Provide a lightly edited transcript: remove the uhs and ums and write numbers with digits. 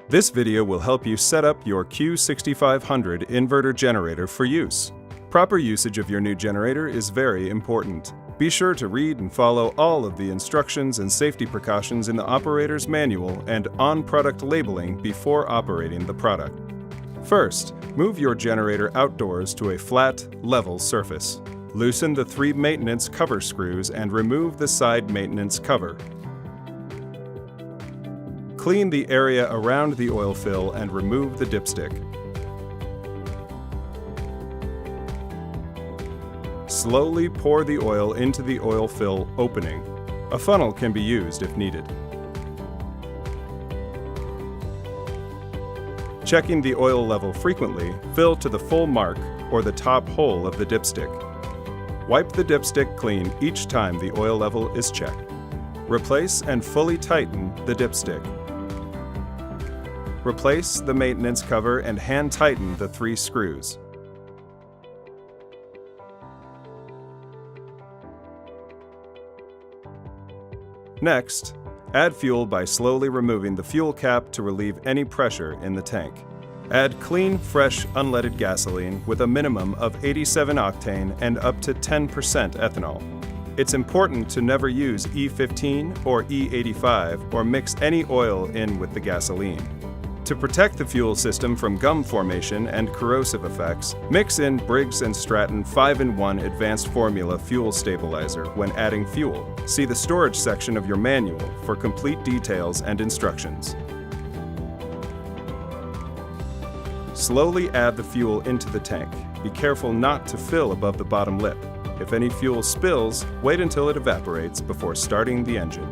This video will help you set up your Q6500 inverter generator for use. Proper usage of your new generator is very important. Be sure to read and follow all of the instructions and safety precautions in the operator's manual and on-product labeling before operating the product. First, move your generator outdoors to a flat, level surface. Loosen the 3 maintenance cover screws and remove the side maintenance cover. Clean the area around the oil fill and remove the dipstick. Slowly pour the oil into the oil fill opening. A funnel can be used if needed. Checking the oil level frequently, fill to the full mark or the top hole of the dipstick. Wipe the dipstick clean each time the oil level is checked. Replace and fully tighten the dipstick. Replace the maintenance cover and hand tighten the 3 screws. Next, add fuel by slowly removing the fuel cap to relieve any pressure in the tank. Add clean, fresh, unleaded gasoline with a minimum of 87 octane and up to 10% ethanol. It's important to never use E15 or E85 or mix any oil in with the gasoline. To protect the fuel system from gum formation and corrosive effects, mix in Briggs Stratton 5-in-1 Advanced Formula Fuel Stabilizer when adding fuel. See the storage section of your manual for complete details and instructions. Slowly add the fuel into the tank. Be careful not to fill above the bottom lip. If any fuel spills, wait until it evaporates before starting the engine.